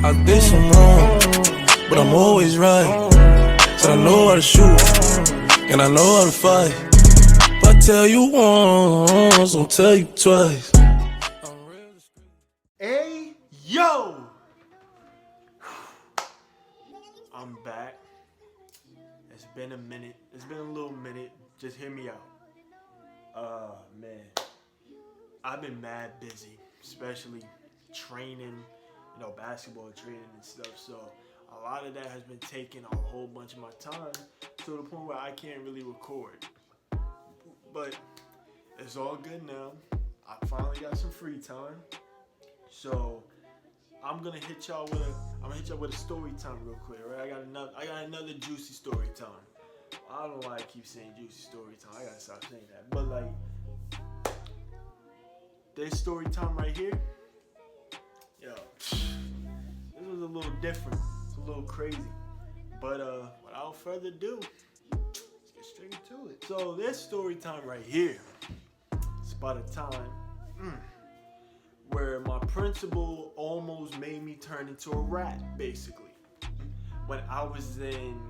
I did some wrong, but I'm always right. Said I know how to shoot, and I know how to fight. If I tell you once, I'll tell you twice. Hey, yo! I'm back. It's been a minute. It's been a little minute. Just hear me out. Man. I've been mad busy, especially training, basketball training and stuff. So a lot of that has been taking a whole bunch of my time to the point where I can't really record. But it's all good now. I finally got some free time. So I'm gonna hit y'all with a story time real quick, right? I got another juicy story time. I don't know why I keep saying juicy story time. I gotta stop saying that. But like this story time right here, yo, this was a little different. It's a little crazy. But without further ado, let's get straight into it. So this story time right here, it's about a time where my principal almost made me turn into a rat, basically. When I was in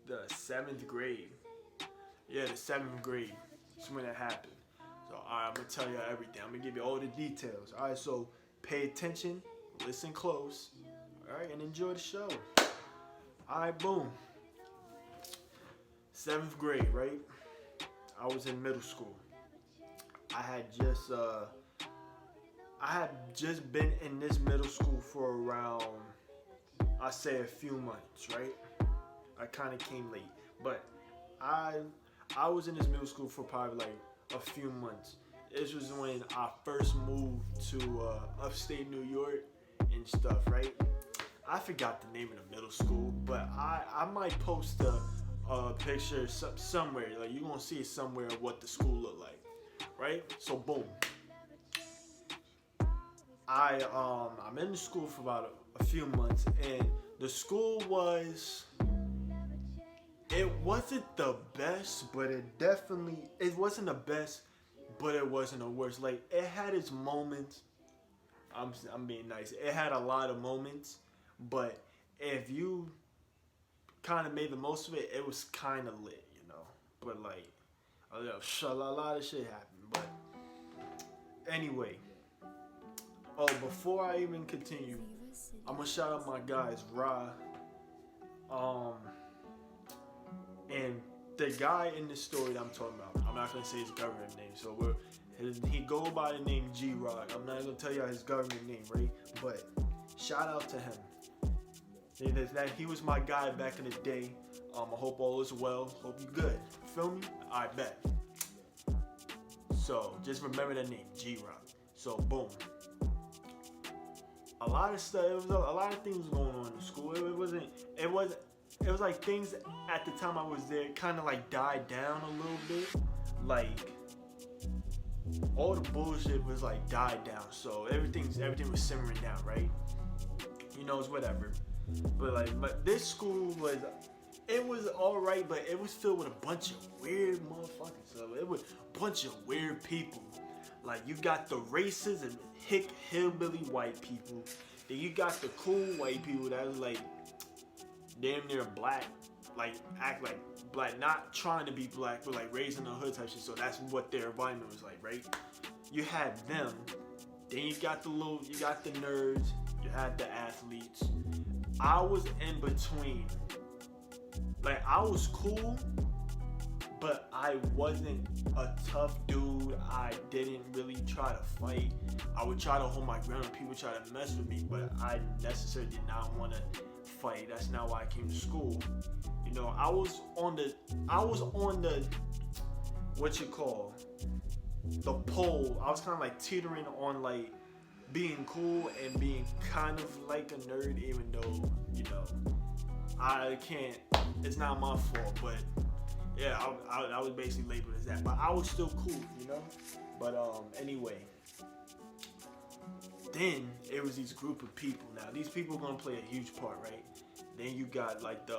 the 7th grade. Yeah, the 7th grade. That's when it happened. So, alright, I'm going to tell you everything. I'm going to give you all the details. Alright, so pay attention, listen close, alright, and enjoy the show. Alright, boom. 7th grade, right? I was in middle school. I had just been in this middle school for around, I say a few months, right? I kind of came late, but I was in this middle school for probably like a few months. This was when I first moved to upstate New York and stuff, right? I forgot the name of the middle school, but I might post a picture somewhere. Like you're gonna see it somewhere of what the school looked like, right? So boom. I'm in the school for about a few months, and the school it wasn't the best, but it wasn't the best, but it wasn't the worst. Like it had its moments. I'm being nice. It had a lot of moments, but if you kind of made the most of it, it was kind of lit, But like a lot of shit happened. But anyway. Oh, before I even continue, I'm gonna shout out my guys, Ra, and the guy in this story that I'm talking about. I'm not gonna say his government name, so he go by the name G-Rock. I'm not gonna tell you his government name, right? But shout out to him. He was my guy back in the day. I hope all is well. Hope you good. Feel me? I bet. So just remember that name, G-Rock. So boom. A lot of stuff. It was a lot of things going on in the school. It was like things at the time I was there kind of like died down a little bit. Like all the bullshit was like died down. So everything was simmering down, right? It's whatever. But this school was alright, but it was filled with a bunch of weird motherfuckers. So it was a bunch of weird people. Like you got the racist and hillbilly white people. Then you got the cool white people that was like damn near black, like act like black, not trying to be black, but like raised in the hood type shit. So that's what their environment was like, right? You had them. Then you got the nerds. You had the athletes. I was in between. Like I was cool, but I wasn't a tough dude. I didn't really try to fight. I would try to hold my ground when people try to mess with me, but I necessarily did not want to fight. That's not why I came to school. I was on the what you call the pole. I was kind of like teetering on like being cool and being kind of like a nerd, even though I can't. It's not my fault, but. Yeah, I was basically labeled as that, but I was still cool, But anyway, then it was these group of people. Now these people are gonna play a huge part, right? Then you got like the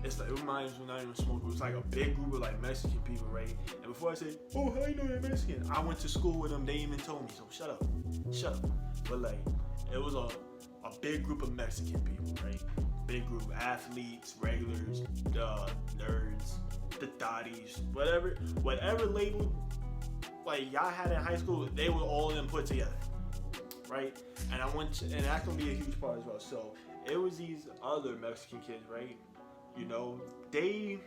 it's like, it reminds me, not even a small group, it's like a big group of like Mexican people, right? And before I say, oh, how you know they're Mexican? I went to school with them, they even told me, so shut up. But like, it was a big group of Mexican people, right? Big group, athletes, regulars, nerds, the thotties, whatever label like y'all had in high school, they were all of them put together, right? And and that's gonna be a huge part as well. So it was these other Mexican kids, right? You know, they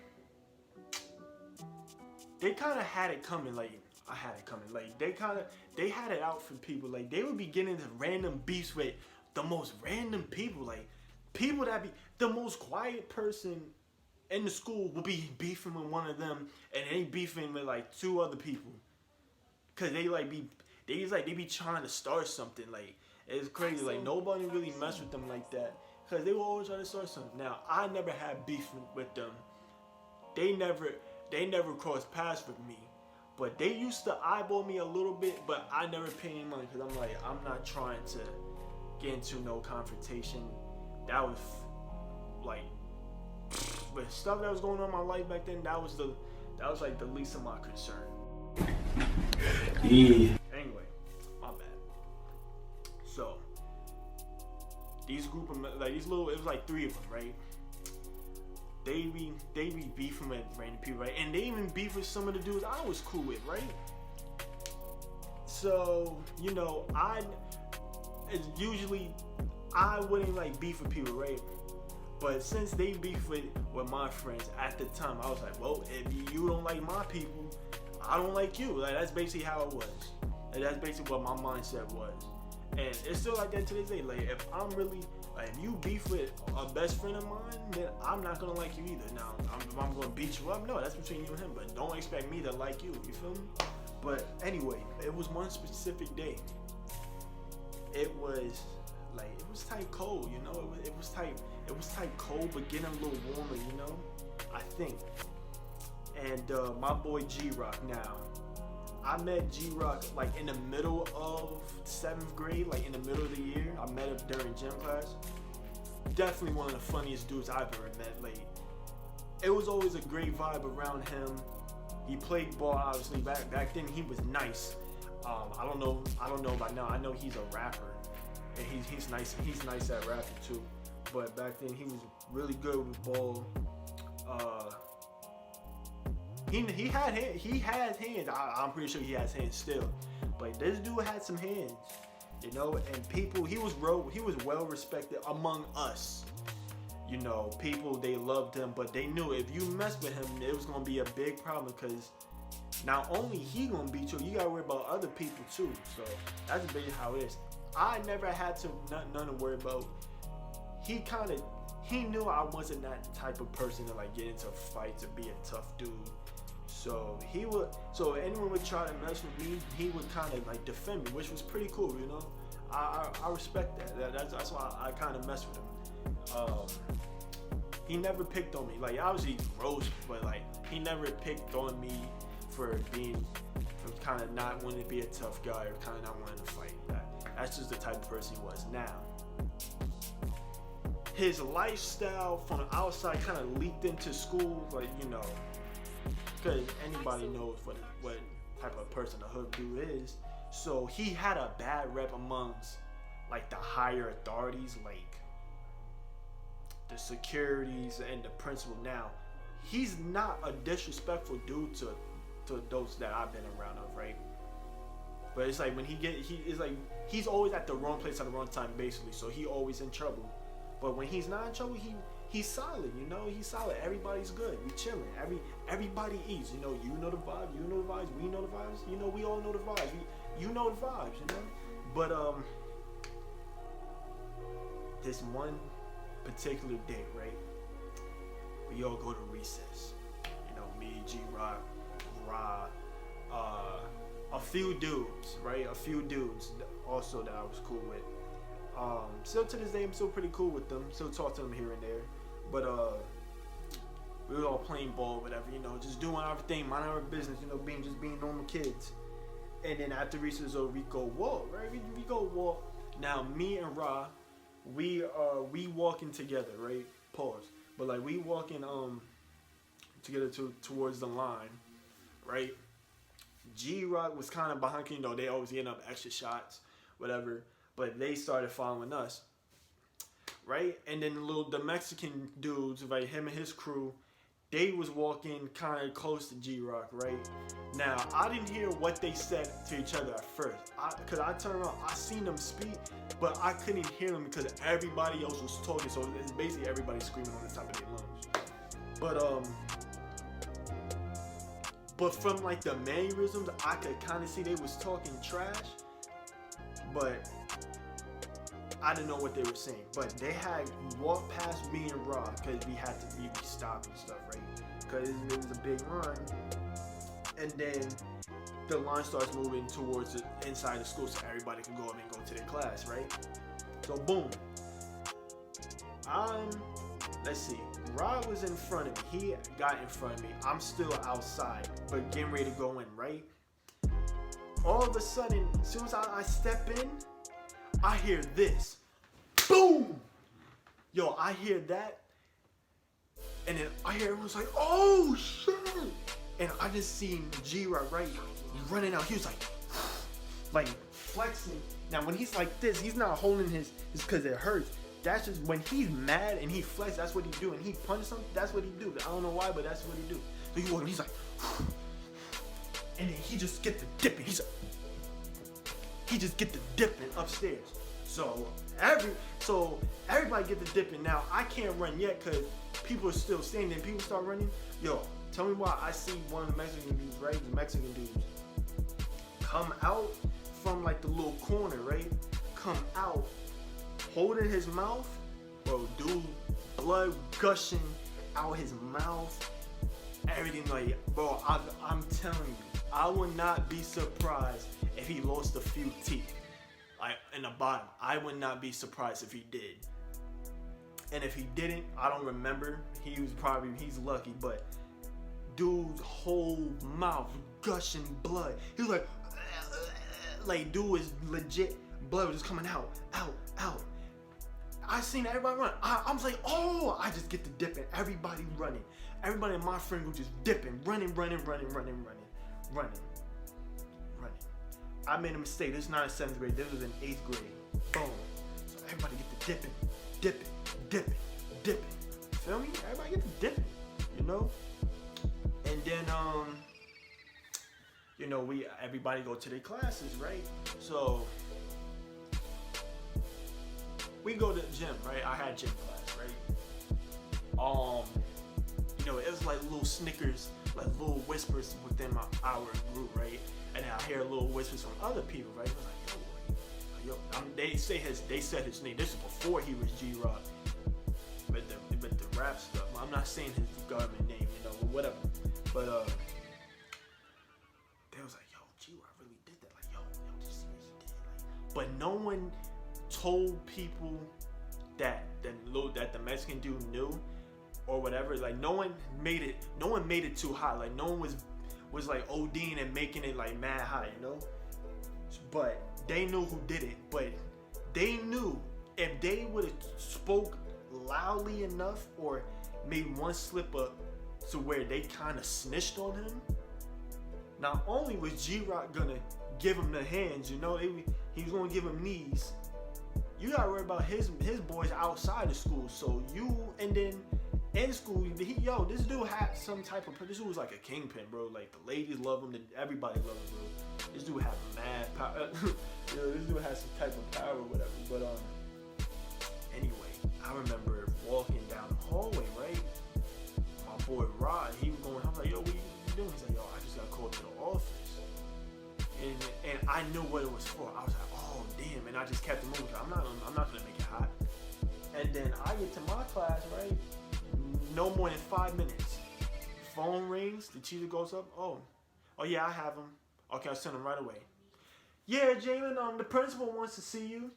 kind of had it coming. Like I had it coming. Like they had it out for people. Like they would be getting into random beefs with the most random people. Like people that be the most quiet person in the school will be beefing with one of them, and they beefing with like two other people, cause they be trying to start something. Like it's crazy. Like nobody really messed with them like that, cause they will always try to start something. Now I never had beef with them. They never crossed paths with me, but they used to eyeball me a little bit. But I never paid any money, cause I'm like, I'm not trying to get into no confrontation. That was like, with stuff that was going on in my life back then, that was like the least of my concern. Yeah. Anyway, my bad. So these group of like these little, it was like three of them, right? They be beefing with random people, right? And they even beef with some of the dudes I was cool with, right? So you know, it's usually I wouldn't like beef with people, right? But since they beef with my friends at the time, I was like, well, if you don't like my people, I don't like you. Like that's basically how it was. And that's basically what my mindset was. And it's still like that to this day. Like if I'm really like, if you beef with a best friend of mine, then I'm not gonna like you either. Now, if I'm gonna beat you up, no, that's between you and him. But don't expect me to like you. You feel me? But anyway, it was one specific day. It was type cold, you know. It was type cold, but getting a little warmer, you know. I think. And my boy G-Rock. Now, I met G-Rock like in the middle of 7th grade, like in the middle of the year. I met him during gym class. Definitely one of the funniest dudes I've ever met. Like, it was always a great vibe around him. He played ball, obviously. Back then, he was nice. I don't know about now. I know he's a rapper. And he's nice. He's nice at rapping too. But back then he was really good with ball. He had hands. I'm pretty sure he has hands still. But this dude had some hands, you know. And people, he was well respected among us. You know, people, they loved him, but they knew if you messed with him, it was gonna be a big problem, because not only he gonna beat you, you gotta worry about other people too. So that's basically how it is. I never had none to worry about. He knew I wasn't that type of person to like get into fights or be a tough dude. So so anyone would try to mess with me, he would kind of like defend me, which was pretty cool, you know. I respect that. That's why I kind of mess with him. He never picked on me. Like obviously roast, but like he never picked on me for kind of not wanting to be a tough guy or kind of not wanting to fight. That's just the type of person he was. Now, his lifestyle from the outside kind of leaked into school, like, you know, because anybody knows what type of person a hood dude is. So he had a bad rep amongst like the higher authorities, like the securities and the principal. Now, he's not a disrespectful dude to those that I've been around of, right? But it's like when he's always at the wrong place at the wrong time, basically. So he always in trouble. But when he's not in trouble, he's solid. You know, he's solid. Everybody's good. We chilling. Everybody eats. You know the vibe. You know the vibes. We know the vibes. You know, we all know the vibes. You know the vibes. You know. But this one particular day, right? We all go to recess. You know, me, G-Rock, Ra, a few dudes, right? A few dudes also that I was cool with. Still to this day, I'm still pretty cool with them. Still talk to them here and there. But we were all playing ball, whatever, you know, just doing our thing, minding our business, you know, being normal kids. And then after recess, we go walk, right? We go walk. Now, me and Ra, we walking together, right? Pause. But like we walking together towards the line, right? G Rock was kind of behind, you know, they always getting up extra shots, whatever. But they started following us, right? And then the Mexican dudes, like him and his crew, they was walking kind of close to G Rock, right? Now I didn't hear what they said to each other at first, cause I turned around, I seen them speak, but I couldn't hear them because everybody else was talking. So it's basically everybody screaming on the top of their lungs. But from like the mannerisms, I could kind of see they was talking trash, but I didn't know what they were saying. But they had walked past me and Rob because we had to be stopped and stuff, right? Because it was a big run, and then the line starts moving towards the inside the school so everybody can go up and go to their class, right? So boom, let's see. Rod was in front of me. He got in front of me. I'm still outside, but getting ready to go in, right? All of a sudden, as soon as I step in, I hear this. Boom! Yo, I hear that. And then I hear everyone's like, oh, shit! And I just seen G-Rod, right, running out. He was like flexing. Now, when he's like this, he's not holding his because it hurts. That's just when he's mad and he flex, that's what he do. And he punches something, that's what he do. I don't know why, but that's what he do. So he walking, he's like, and then he just get the dipping. He just get the dipping upstairs. So everybody get the dipping. Now I can't run yet because people are still standing. People start running. Yo, tell me why I see one of the Mexican dudes, right? The Mexican dudes come out from like the little corner, right? Come out. Holding his mouth, bro, dude, blood gushing out his mouth, everything like, bro, I'm telling you, I would not be surprised if he lost a few teeth, like in the bottom. I would not be surprised if he did. And if he didn't, I don't remember. He's lucky, but dude's whole mouth gushing blood. He was like dude is legit, blood was just coming out. I seen everybody run. I was like, oh, I just get to dipping. Everybody running. Everybody in my friend group just dipping, running. I made a mistake. This is not in 7th grade. This was in 8th grade. Boom. So everybody get to dipping. Feel me? Everybody get to dipping, you know? And then, you know, everybody go to their classes, right? So we go to the gym, right? I had gym class, right? You know, it was like little snickers, like little whispers within our group, right? And I hear little whispers from other people, right? It was like, yo, they said his name. This is before he was G-Rock, but the rap stuff. I'm not saying his government name, you know, whatever. But they was like, yo, G-Rock really did that. Like, yo, did you see what he did? Like, but no one told people that the Mexican dude knew or whatever. Like no one made it too hot. Like no one was like ODing and making it like mad hot, you know? But they knew who did it. But they knew if they would have spoke loudly enough or made one slip up to where they kind of snitched on him, not only was G-Rock gonna give him the hands, you know, he was gonna give him knees. You gotta worry about his boys outside of school. So and then in school, this dude had some type of, this dude was like a kingpin, bro. Like the ladies love him, everybody love him, bro. This dude had mad power. This dude had some type of power or whatever. But anyway, I remember walking down the hallway, right? My boy Rod, he was going, I was like, yo, what you doing? He's like, yo, I just got called to the office. And I knew what it was for. I was like, oh damn, and I just kept it moving. I'm not gonna make it hot. And then I get to my class, right? No more than 5 minutes. Phone rings, the teacher goes up. Oh yeah, I have him. Okay, I'll send him right away. Yeah, Jalen, the principal wants to see you.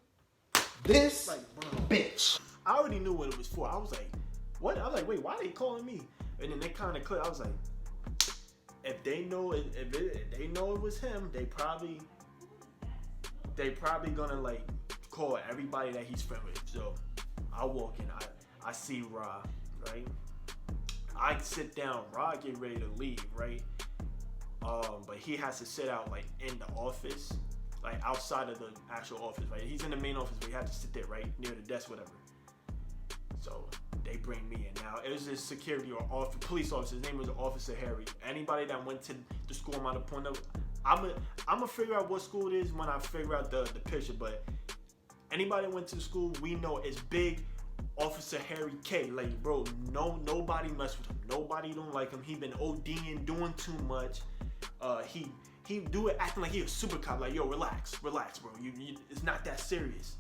This like, bro, bitch. I already knew what it was for. I was like, what? I was like, wait, why are they calling me? And then they kind of clicked. I was like, if they know it was him, they probably gonna like call everybody that he's friends with. So I walk in, I see Ra, right? I sit down, Rod get ready to leave, right? But he has to sit out like in the office, like outside of the actual office, right? He's in the main office, but he had to sit there, right, near the desk, whatever. So they bring me in. Now it was this security or police officer. His name was Officer Harry. Anybody that went to the school I'm at a point of, I'm gonna figure out what school it is when I figure out the picture. But anybody that went to the school, we know it's big Officer Harry K. Like, bro, nobody mess with him. Nobody don't like him. He been ODing, doing too much. He do it acting like he a super cop. Like, yo, relax, bro. You it's not that serious.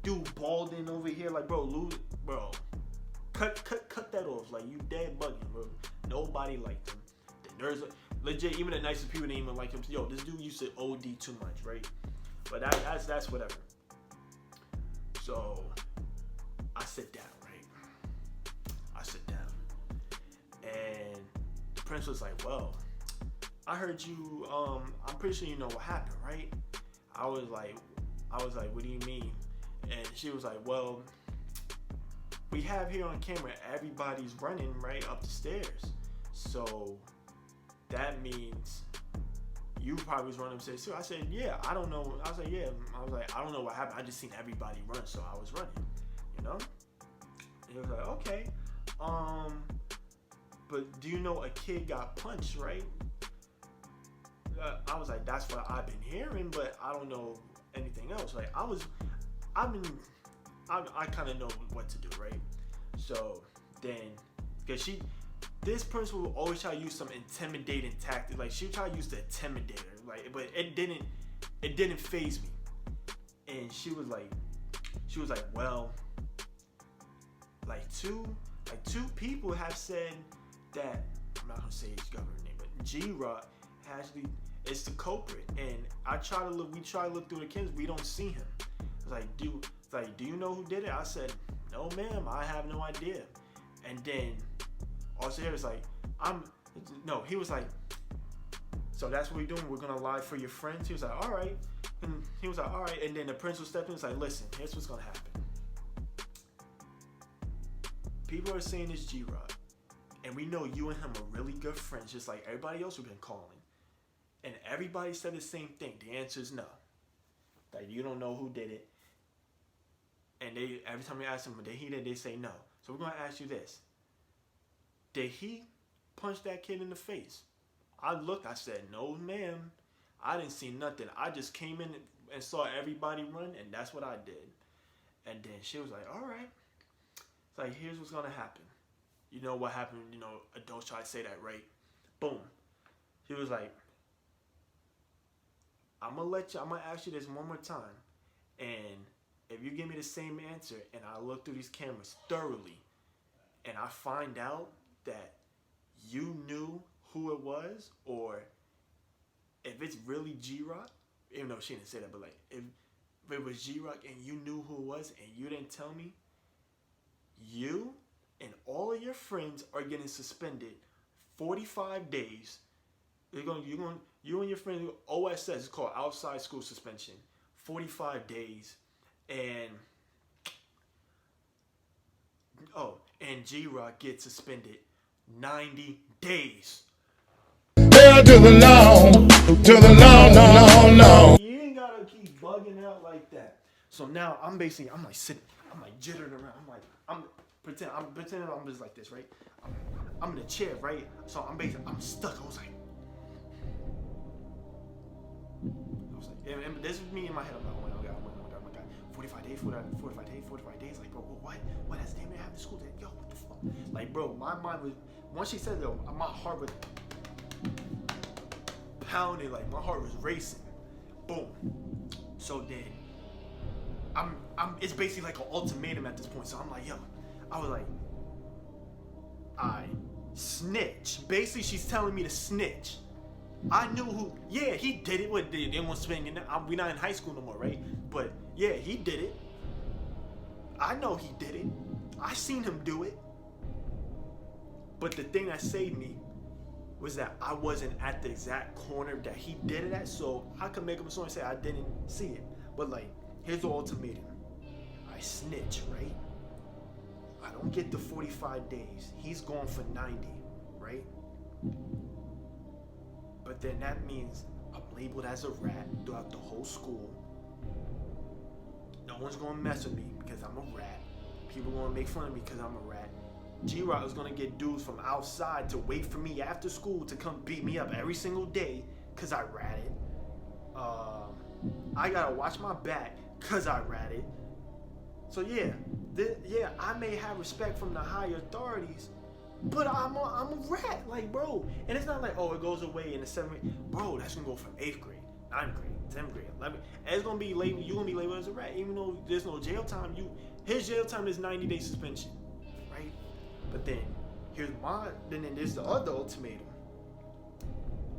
Dude, balding over here, like, bro, cut that off. Like, you dead bugging, bro. Nobody liked him. The nerds, legit, even the nicest people didn't even like him. Yo, this dude used to OD too much, right? But that's whatever. So I sit down, right? I sit down, and the principal's like, well, I heard you, I'm pretty sure you know what happened, right? I was like, what do you mean? And she was like, well, we have here on camera, everybody's running right up the stairs. So that means you probably was running upstairs too. I said, yeah, I don't know. I was like, yeah. I was like, I don't know what happened. I just seen everybody run, so I was running, you know? And he was like, okay. But do you know a kid got punched, right? I was like, that's what I've been hearing, but I don't know anything else. Like, I kind of know what to do, right? So then, because this person will always try to use some intimidating tactic. Like, she tried to use the intimidator, like, but it didn't faze me. And she was like, well, like two people have said that, I'm not gonna say his government name, but G-Rock actually is the culprit. And we try to look through the cameras, we don't see him. It's like, do you know who did it? I said, no, ma'am, I have no idea. And then also here was like, he was like, so that's what we're doing. We're gonna lie for your friends. He was like, all right. And he was like, all right. And then the principal stepped in and was like, listen, here's what's gonna happen. People are saying it's G-Rod, and we know you and him are really good friends, just like everybody else we've been calling. And everybody said the same thing. The answer is no. Like, you don't know who did it. And every time we ask them, did he did, they say no. So we're gonna ask you this: did he punch that kid in the face? I looked. I said, no, ma'am. I didn't see nothing. I just came in and saw everybody run, and that's what I did. And then she was like, all right. It's like, here's what's gonna happen. You know what happened? You know, adults try to say that, right? Boom. She was like, I'm gonna ask you this one more time, and if you give me the same answer and I look through these cameras thoroughly and I find out that you knew who it was, or if it's really G-Rock, even though she didn't say that, but like, if it was G-Rock and you knew who it was and you didn't tell me, you and all of your friends are getting suspended 45 days. You and your friends, OSS, it's called outside school suspension, 45 days. And G-Rock gets suspended 90 days. Hell to the no. You ain't gotta keep bugging out like that. So now I'm like sitting, I'm like jittering around. I'm pretending I'm just like this, right? I'm in a chair, right? So I'm stuck. I was like, and this is me in my head. I'm like, oh my god, 45 days. Like, bro, what? That's damn near half the school day. Yo, what the fuck? Like, bro, my mind was, once she said that, my heart was pounding, like my heart was racing. Boom. So then, it's basically like an ultimatum at this point. So I'm like, yo, I was like, I snitch. Basically, she's telling me to snitch. I knew who. Yeah, he did it. What they want to spend? We're not in high school no more, right? But yeah, he did it. I know he did it. I seen him do it. But the thing that saved me was that I wasn't at the exact corner that he did it at, so I could make up a story and say I didn't see it. But like, here's the ultimatum: I snitch, right? I don't get the 45 days. He's going for 90, right? But then that means I'm labeled as a rat throughout the whole school. No one's gonna mess with me because I'm a rat. People gonna make fun of me because I'm a rat. G-Rock is gonna get dudes from outside to wait for me after school to come beat me up every single day because I ratted. I gotta watch my back because I ratted. So yeah, I may have respect from the higher authorities, but I'm a rat, like, bro. And it's not like, oh, it goes away in the 7th grade. Bro, that's gonna go from 8th grade, 9th grade, 10th grade, 11th. And it's gonna be labeled, you're gonna be labeled as a rat, even though there's no jail time. His jail time is 90-day suspension, right? But then then there's the other ultimatum.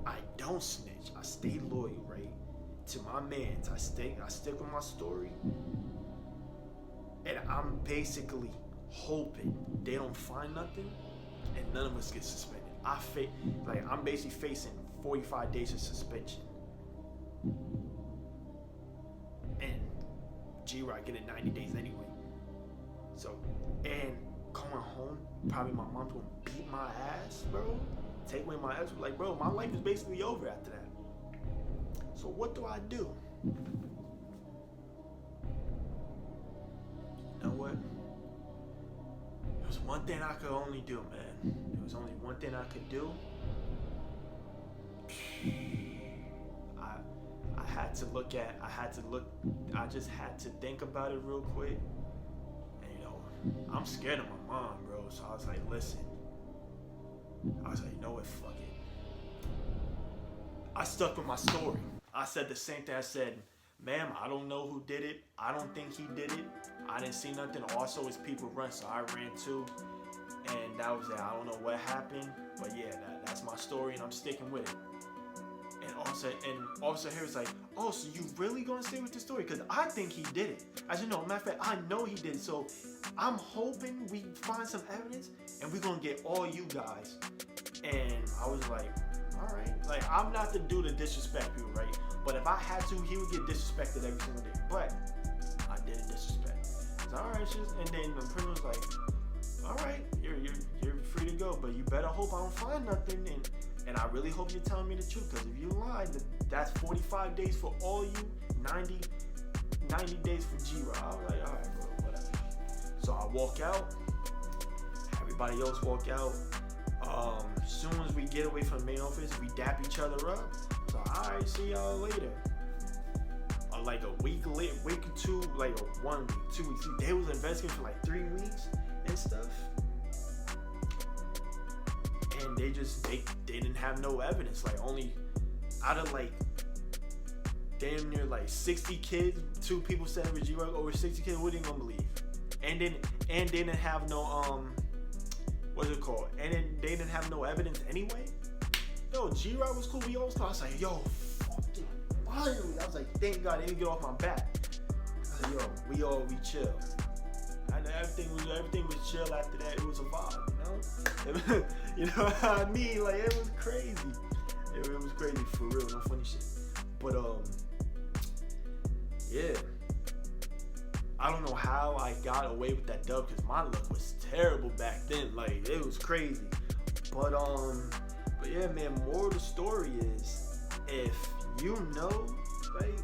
I don't snitch. I stay loyal, right? To my mans. I stick with my story. And I'm basically hoping they don't find nothing and none of us get suspended. I'm basically facing 45 days of suspension. And G-Rock getting 90 days anyway. So, and going home, probably my mom's gonna beat my ass, bro. Take away my ass. Like, bro, my life is basically over after that. So what do I do? You know what? There was one thing I could only do, man. There was only one thing I could do. I just had to think about it real quick. And I'm scared of my mom, bro. So I was like, listen. I was like, you know what, fuck it. I stuck with my story. I said the same thing. I said, ma'am, I don't know who did it. I don't think he did it. I didn't see nothing. Also, his people run, so I ran too. And that was it. I don't know what happened. But yeah, that's my story, and I'm sticking with it. And Officer Harris like, oh, so you really gonna stay with the story? Because I think he did it. I said, no, matter of fact, I know he did it. So I'm hoping we find some evidence, and we're gonna get all you guys. And I was like, all right. Like, I'm not the dude to disrespect people, right? But if I had to, he would get disrespected every single day. But I didn't disrespect. So, all right, and then the prison was like, all right, you're free to go, but you better hope I don't find nothing. And I really hope you're telling me the truth, because if you lied, that's 45 days for all you, 90 days for G-Rock. I was like, all right, bro, whatever. So I walk out. Everybody else walk out. As soon as we get away from the main office, we dap each other up. So, all right, see y'all later. Like a week or two, like 1 week, 2 weeks. They was investigating for like 3 weeks and stuff. And they didn't have no evidence. Like, only out of like damn near like 60 kids, 2 people said it was G-Rock. Over 60 kids, what are you gonna believe? And they didn't have no what's it called? And then they didn't have no evidence anyway. Yo, G-Rock was cool. We all thought, I was like, yo, fucking finally. I was like, thank God they didn't get off my back. I was like, yo, we chill. And everything was chill after that. It was a vibe, you know? You know what I mean? Like, it was crazy. It was crazy for real, no funny shit. But yeah. I don't know how I got away with that dub, because my luck was terrible back then. Like, it was crazy. But yeah, man, moral of the story is, if you know, like,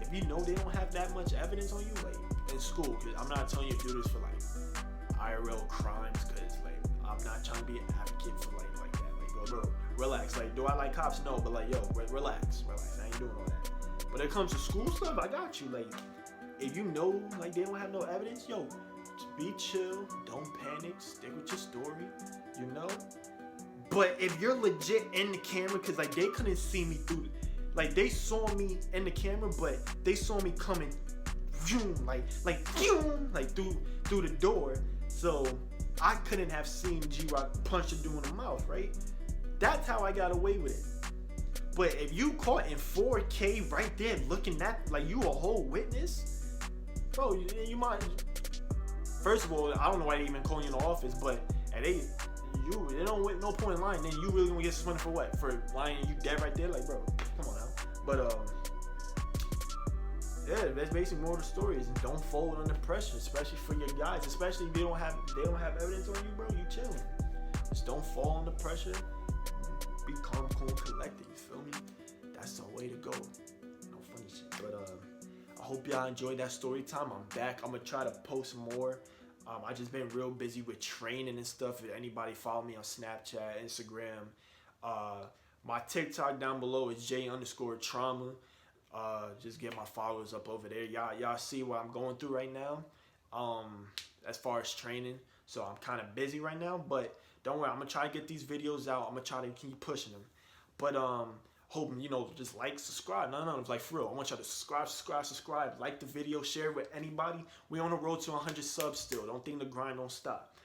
if you know they don't have that much evidence on you, like, in school, because I'm not telling you to do this for, like, IRL crimes, because, like, I'm not trying to be an advocate for, like that. Like, bro, relax. Like, do I like cops? No, but, like, yo, relax. I ain't doing all that. But when it comes to school stuff, I got you. Like, if you know, like, they don't have no evidence, yo, just be chill, don't panic, stick with your story, you know? But if you're legit in the camera, because, like, they couldn't see me through, like, they saw me in the camera, but they saw me coming, through the door, so I couldn't have seen G-Rock punch the dude in the mouth, right? That's how I got away with it. But if you caught in 4K right there, looking at, like, you a whole witness, bro, you might. First of all, I don't know why they even calling you in the office, but they don't no point in lying. Then you really gonna get suspended for what? For lying? You dead right there, like, bro, come on now. But Yeah, that's basically more of the story is don't fold under pressure, especially for your guys. Especially if they don't have evidence on you, bro. You chilling. Just don't fall under pressure. Be calm, cool, and collected. You feel me? That's the way to go. No funny shit. But I hope y'all enjoyed that story time. I'm back. I'm gonna try to post more. I just been real busy with training and stuff. If anybody follow me on Snapchat, Instagram, my TikTok down below is J_trauma. Just get my followers up over there. Y'all see what I'm going through right now. As far as training. So I'm kind of busy right now, but don't worry. I'm gonna try to get these videos out. I'm gonna try to keep pushing them. But hoping, just like, subscribe. No, it's like for real. I want y'all to subscribe. Like the video, share it with anybody. We on the road to 100 subs still. Don't think the grind don't stop.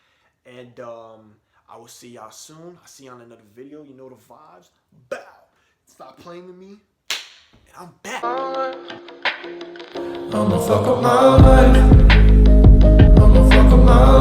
And I will see y'all soon. I'll see y'all in another video. You know the vibes. Bow. Stop playing with me. And I'm back. I'ma fuck up my life. I'ma fuck up my life.